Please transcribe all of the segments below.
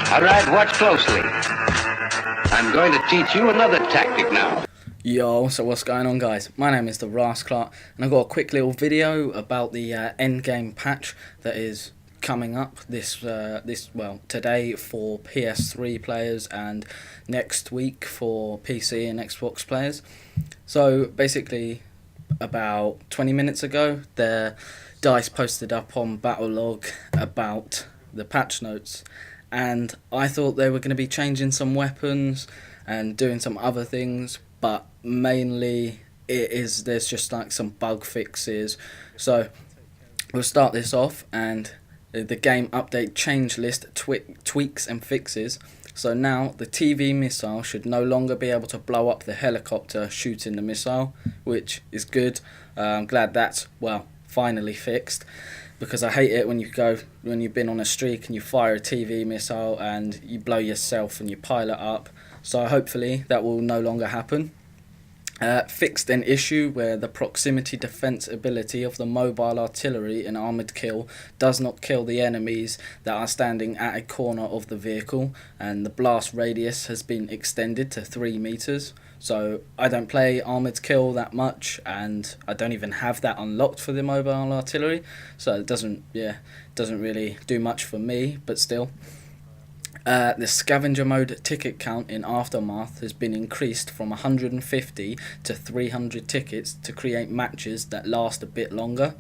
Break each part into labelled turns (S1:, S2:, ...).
S1: All right, watch closely. I'm going to teach you another tactic now.
S2: Yo, so what's going on, guys? My name is the Rasclart, and I've got a quick little video about the EndGame patch that is coming up today for PS3 players and next week for PC and Xbox players. So basically, about 20 minutes ago, DICE posted up on Battlelog about the patch notes, and I thought they were going to be changing some weapons and doing some other things, but mainly there's just like some bug fixes. So we'll start this off, and the game update change list tweaks and fixes. So now the TV missile should no longer be able to blow up the helicopter shooting the missile, which is good. I'm glad that's finally fixed, because I hate it when you've been on a streak and you fire a TV missile and you blow yourself and you pilot up. So hopefully that will no longer happen. Fixed an issue where the proximity defense ability of the mobile artillery in Armored Kill does not kill the enemies that are standing at a corner of the vehicle, and the blast radius has been extended to 3 meters. So I don't play Armored Kill that much, and I don't even have that unlocked for the mobile artillery, so it doesn't really do much for me, but still. The scavenger mode ticket count in Aftermath has been increased from 150 to 300 tickets to create matches that last a bit longer.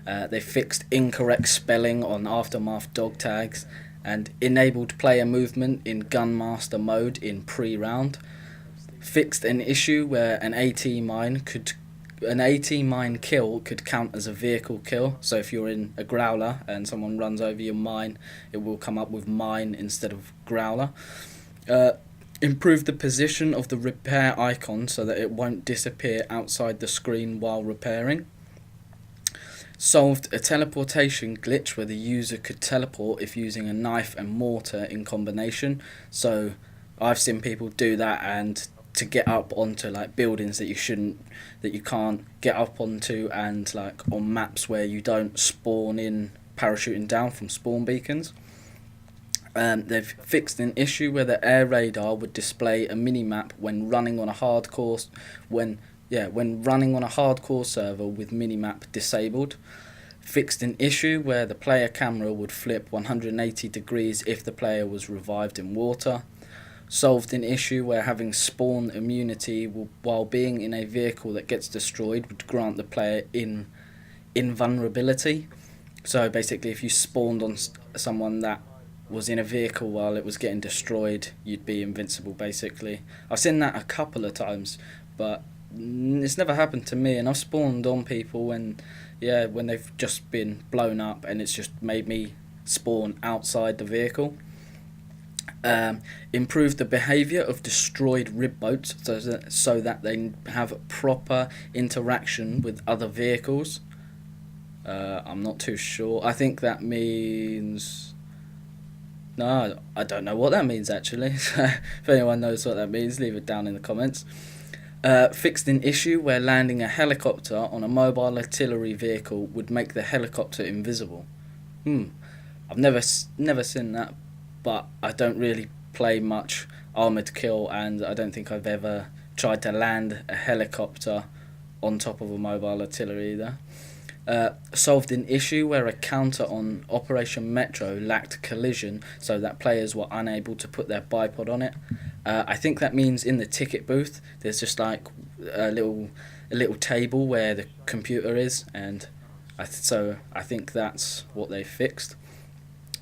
S2: They fixed incorrect spelling on Aftermath dog tags and enabled player movement in Gunmaster mode in pre-round. Fixed an issue where an AT mine kill could count as a vehicle kill. So if you're in a growler and someone runs over your mine, it will come up with mine instead of growler. Improved the position of the repair icon so that it won't disappear outside the screen while repairing. Solved a teleportation glitch where the user could teleport if using a knife and mortar in combination. So I've seen people do that, and to get up onto like buildings that you can't get up onto, and like on maps where you don't spawn in parachuting down from spawn beacons. They've fixed an issue where the air radar would display a mini-map when running on a hardcore server with mini-map disabled. Fixed an issue where the player camera would flip 180 degrees if the player was revived in water. Solved an issue where having spawn immunity while being in a vehicle that gets destroyed would grant the player invulnerability. So basically, if you spawned on someone that was in a vehicle while it was getting destroyed, you'd be invincible basically. I've seen that a couple of times, but it's never happened to me, and I've spawned on people when they've just been blown up, and it's just made me spawn outside the vehicle. Improved the behaviour of destroyed rib boats so that they have proper interaction with other vehicles. I'm not too sure. I think that means... No, I don't know what that means actually. If anyone knows what that means, leave it down in the comments. Fixed an issue where landing a helicopter on a mobile artillery vehicle would make the helicopter invisible. I've never seen that, but I don't really play much Armored Kill, and I don't think I've ever tried to land a helicopter on top of a mobile artillery either. Solved an issue where a counter on Operation Metro lacked collision, so that players were unable to put their bipod on it. I think that means in the ticket booth there's just like a little table where the computer is, and so I think that's what they fixed.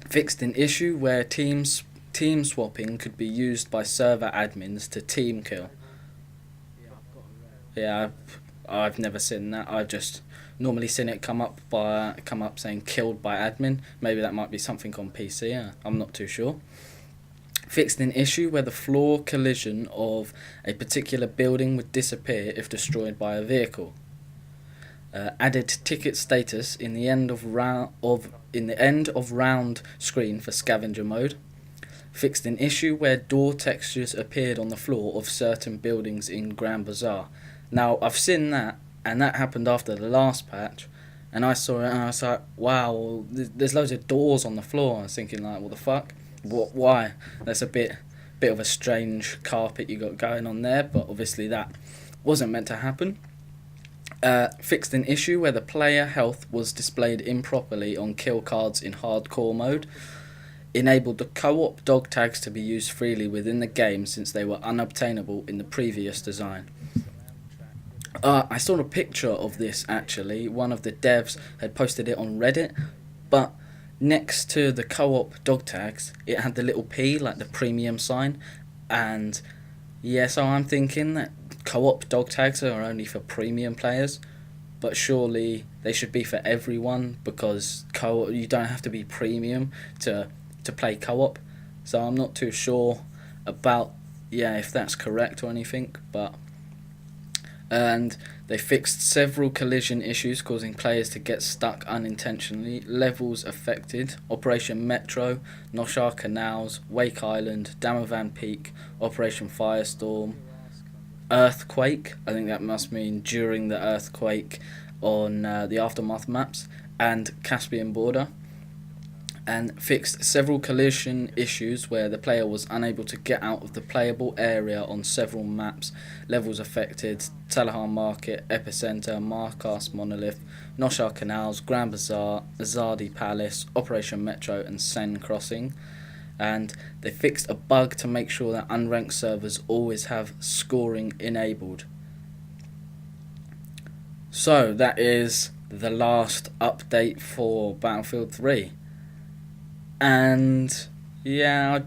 S2: Fixed an issue where team swapping could be used by server admins to team kill. Yeah, I've never seen that. I've just normally seen it come up saying killed by admin. Maybe that might be something on PC. I'm not too sure. Fixed an issue where the floor collision of a particular building would disappear if destroyed by a vehicle. Added ticket status in the end of round screen for scavenger mode. Fixed an issue where door textures appeared on the floor of certain buildings in Grand Bazaar. Now I've seen that, and that happened after the last patch, and I saw it and I was like, wow, there's loads of doors on the floor. I was thinking like, what the fuck? Why? That's a bit of a strange carpet you got going on there, but obviously that wasn't meant to happen. Fixed an issue where the player health was displayed improperly on kill cards in hardcore mode. Enabled the co-op dog tags to be used freely within the game since they were unobtainable in the previous design. I saw a picture of this actually. One of the devs had posted it on Reddit, but next to the co-op dog tags, it had the little P, like the premium sign, and yeah, so I'm thinking that co-op dog tags are only for premium players, but surely they should be for everyone because you don't have to be premium to play co-op. So I'm not too sure about if that's correct or anything, but and they fixed several collision issues causing players to get stuck unintentionally. Levels affected: Operation Metro, Noshar Canals, Wake Island, Damavan Peak, Operation Firestorm, Earthquake. I think that must mean during the earthquake on the Aftermath maps, and Caspian Border. And fixed several collision issues where the player was unable to get out of the playable area on several maps. Levels affected: Talahar Market, Epicenter, Marcas Monolith, Noshar Canals, Grand Bazaar, Azadi Palace, Operation Metro, and Sen Crossing. And they fixed a bug to make sure that unranked servers always have scoring enabled. So that is the last update for Battlefield 3. And yeah,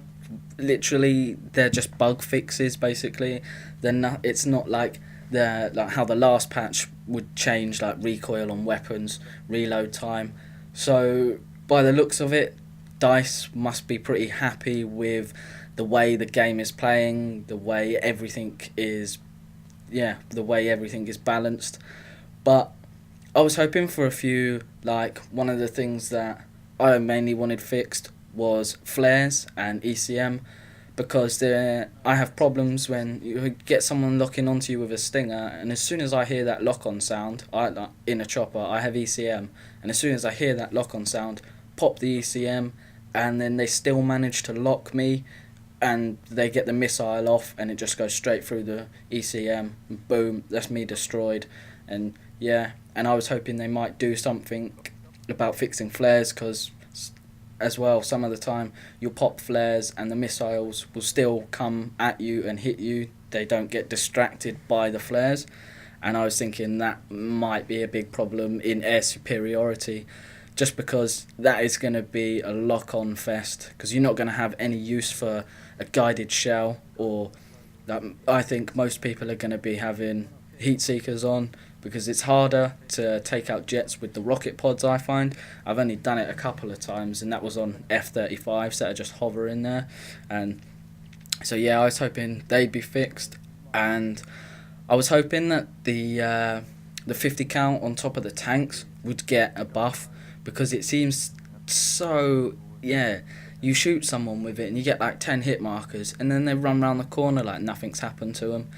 S2: literally they're just bug fixes basically. It's not like how the last patch would change like recoil on weapons, reload time. So by the looks of it, DICE must be pretty happy with the way the game is playing, the way everything is balanced. But I was hoping for a few, like one of the things that I mainly wanted fixed was flares and ECM, because I have problems when you get someone locking onto you with a stinger, and as soon as I hear that lock-on sound, in a chopper I have ECM, and as soon as I hear that lock-on sound, pop the ECM, and then they still manage to lock me, and they get the missile off, and it just goes straight through the ECM, and boom, that's me destroyed. And yeah, and I was hoping they might do something about fixing flares, because as well, some of the time you'll pop flares and the missiles will still come at you and hit you. They don't get distracted by the flares, and I was thinking that might be a big problem in air superiority, just because that is going to be a lock-on fest, because you're not going to have any use for a guided shell, or I think most people are going to be having heat seekers on, because it's harder to take out jets with the rocket pods. I find I've only done it a couple of times, and that was on F-35s that are just hovering there. And so yeah, I was hoping they'd be fixed, and I was hoping that the 50 count on top of the tanks would get a buff, because it seems so, you shoot someone with it and you get like 10 hit markers, and then they run around the corner like nothing's happened to them.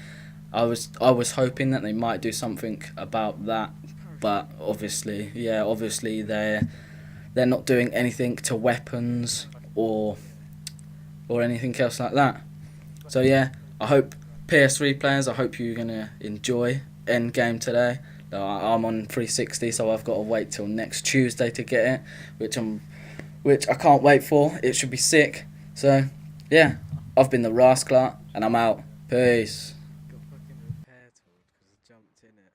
S2: I was hoping that they might do something about that, but obviously they're not doing anything to weapons or anything else like that. So yeah, I hope PS3 players, I hope you're gonna enjoy EndGame today. I'm on 360, so I've got to wait till next Tuesday to get it, which I can't wait for. It should be sick. So yeah, I've been the Rasclart, and I'm out. Peace.
S3: Got fucking repair told because I jumped in it.